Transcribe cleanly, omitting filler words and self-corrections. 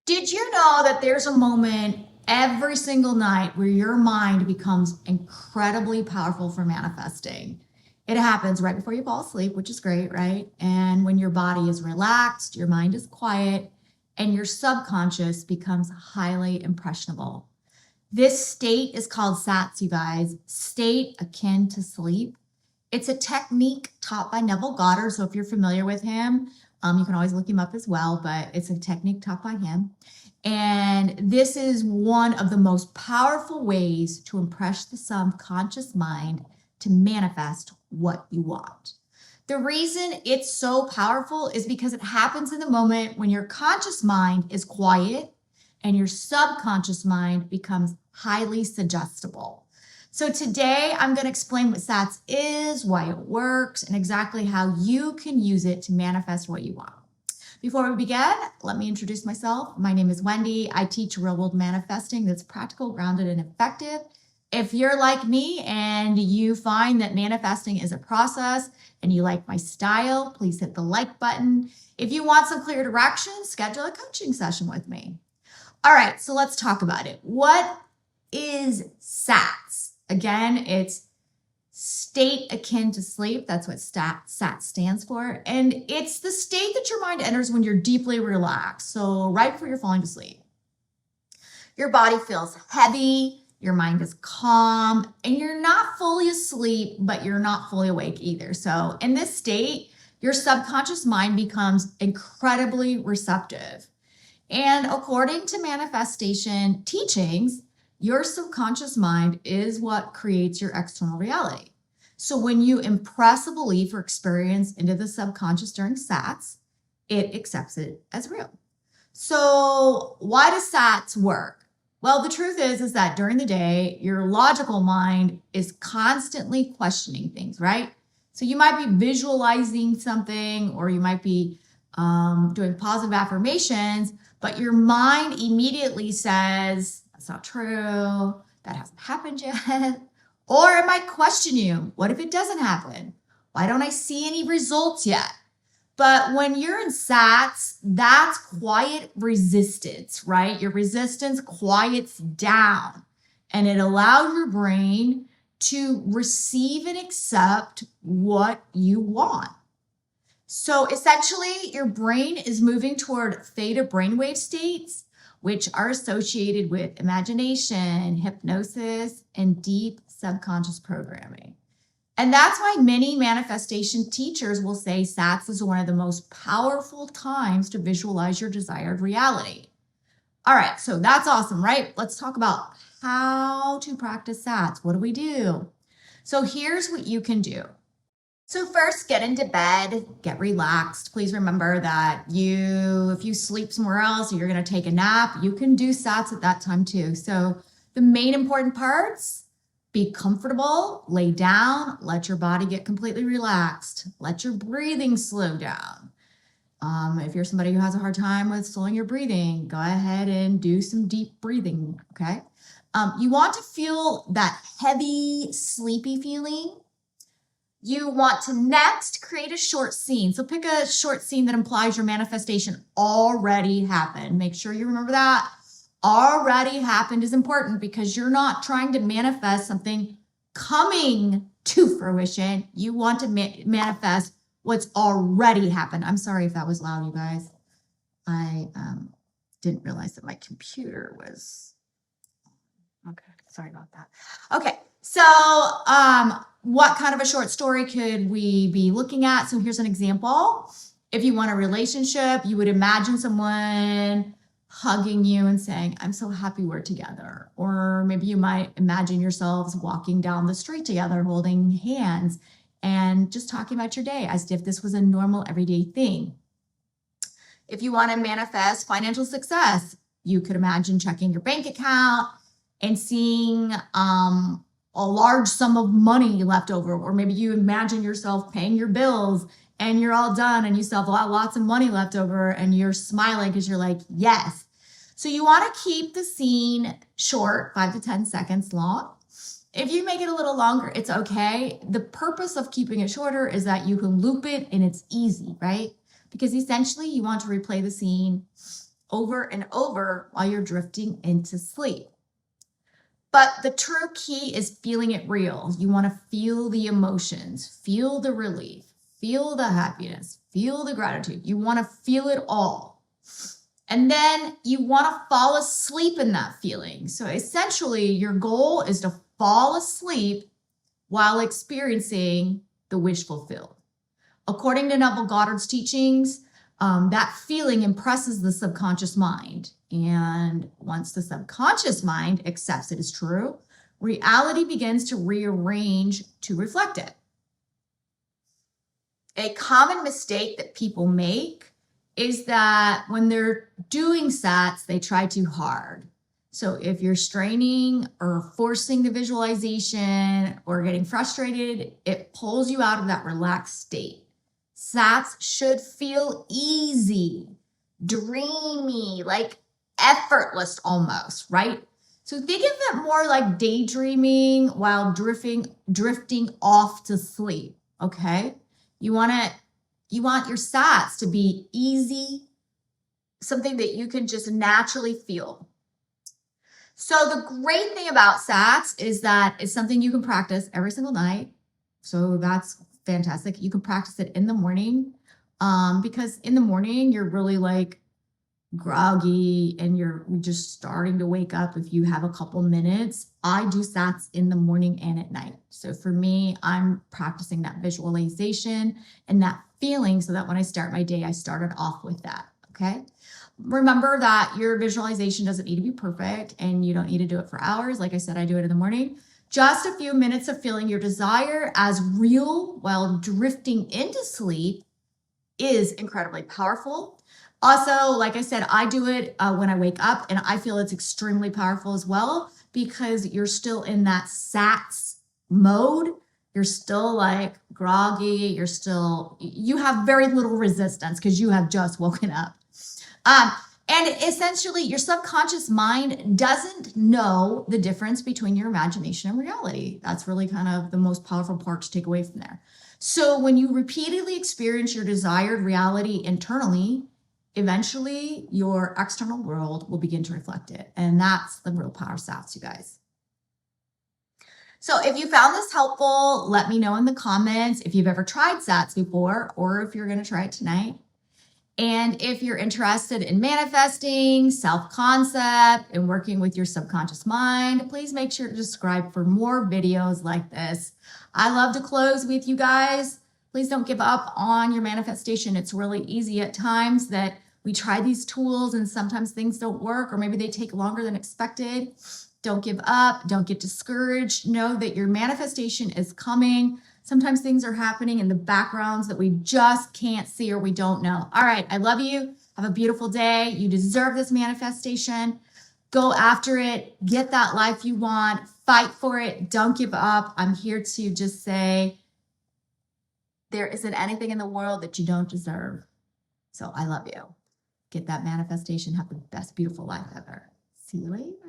Did you know that there's a moment every single night where your mind becomes incredibly powerful for manifesting? It happens right before you fall asleep, which is great, right? And when your body is relaxed, your mind is quiet, and your subconscious becomes highly impressionable. This state is called SATS, you guys, state akin to sleep. It's a technique taught by Neville Goddard. So if you're familiar with him, you can always look him up as well, but it's a technique taught by him. And this is one of the most powerful ways to impress the subconscious mind to manifest what you want. The reason it's so powerful is because it happens in the moment when your conscious mind is quiet and your subconscious mind becomes highly suggestible. So today I'm going to explain what SATS is, why it works, and exactly how you can use it to manifest what you want. Before we begin, let me introduce myself. My name is Wendy. I teach real-world manifesting that's practical, grounded, and effective. If you're like me and you find that manifesting is a process and you like my style, please hit the like button. If you want some clear direction, schedule a coaching session with me. All right, so let's talk about it. What is SATS? Again, it's state akin to sleep. That's what SATS stands for. And it's the state that your mind enters when you're deeply relaxed. So right before you're falling to sleep. Your body feels heavy, your mind is calm, and you're not fully asleep, but you're not fully awake either. So in this state, your subconscious mind becomes incredibly receptive. And according to manifestation teachings, your subconscious mind is what creates your external reality. So when you impress a belief or experience into the subconscious during SATS, it accepts it as real. So why does SATS work? Well, the truth is that during the day, your logical mind is constantly questioning things, right? So you might be visualizing something, or you might be doing positive affirmations, but your mind immediately says, that's not true, that hasn't happened yet. Or it might question you, what if it doesn't happen? Why don't I see any results yet? But when you're in SATS, that's quiet resistance, right? Your resistance quiets down and it allows your brain to receive and accept what you want. So essentially, your brain is moving toward theta brainwave states, which are associated with imagination, hypnosis, and deep subconscious programming. And that's why many manifestation teachers will say SATS is one of the most powerful times to visualize your desired reality. All right, so that's awesome, right? Let's talk about how to practice SATS. What do we do? So here's what you can do. So first, get into bed, get relaxed. Please remember that if you sleep somewhere else or you're going to take a nap, you can do SATS at that time too. So the main important parts: be comfortable, lay down, let your body get completely relaxed, let your breathing slow down. If you're somebody who has a hard time with slowing your breathing, go ahead and do some deep breathing, okay? You want to feel that heavy, sleepy feeling. You want to next create a short scene. So pick a short scene that implies your manifestation already happened. Make sure you remember that. Already happened is important because you're not trying to manifest something coming to fruition. You want to manifest what's already happened. I'm sorry if that was loud, you guys. I didn't realize that my computer was... Okay, sorry about that. Okay, so what kind of a short story could we be looking at? So here's an example. If you want a relationship, you would imagine someone hugging you and saying, I'm so happy we're together. Or maybe you might imagine yourselves walking down the street together, holding hands and just talking about your day as if this was a normal everyday thing. If you want to manifest financial success, you could imagine checking your bank account and seeing a large sum of money left over. Or maybe you imagine yourself paying your bills and you're all done and you still have lots of money left over and you're smiling because you're like, yes. So you want to keep the scene short, 5 to 10 seconds long. If you make it a little longer, it's okay. The purpose of keeping it shorter is that you can loop it and it's easy, right? Because essentially you want to replay the scene over and over while you're drifting into sleep. But the true key is feeling it real. You want to feel the emotions, feel the relief, feel the happiness, feel the gratitude. You want to feel it all. And then you want to fall asleep in that feeling. So essentially, your goal is to fall asleep while experiencing the wish fulfilled. According to Neville Goddard's teachings, that feeling impresses the subconscious mind. And once the subconscious mind accepts it as true, reality begins to rearrange to reflect it. A common mistake that people make is that when they're doing SATs, they try too hard. So if you're straining or forcing the visualization or getting frustrated, it pulls you out of that relaxed state. SATs should feel easy, dreamy, like effortless almost, right? So think of it more like daydreaming while drifting off to sleep, okay? You want your SATs to be easy, something that you can just naturally feel. So the great thing about SATs is that it's something you can practice every single night. So that's fantastic. You can practice it in the morning because in the morning you're really like groggy and you're just starting to wake up if you have a couple minutes. I do SATs in the morning and at night. So for me, I'm practicing that visualization and that feeling so that when I start my day, I started off with that, okay? Remember that your visualization doesn't need to be perfect and you don't need to do it for hours. Like I said, I do it in the morning. Just a few minutes of feeling your desire as real while drifting into sleep is incredibly powerful. Also, like I said, I do it when I wake up and I feel it's extremely powerful as well because you're still in that SATs mode. You're still like groggy. You have very little resistance because you have just woken up. And essentially, your subconscious mind doesn't know the difference between your imagination and reality. That's really kind of the most powerful part to take away from there. So when you repeatedly experience your desired reality internally, eventually your external world will begin to reflect it. And that's the real power of SATs, you guys. So if you found this helpful, let me know in the comments if you've ever tried SATs before or if you're going to try it tonight. And if you're interested in manifesting, self-concept, and working with your subconscious mind, please make sure to subscribe for more videos like this. I love to close with you guys. Please don't give up on your manifestation. It's really easy at times that we try these tools and sometimes things don't work or maybe they take longer than expected. Don't give up. Don't get discouraged. Know that your manifestation is coming. Sometimes things are happening in the backgrounds that we just can't see or we don't know. All right. I love you. Have a beautiful day. You deserve this manifestation. Go after it. Get that life you want. Fight for it. Don't give up. I'm here to just say there isn't anything in the world that you don't deserve. So I love you. Get that manifestation. Have the best, beautiful life ever. See you later.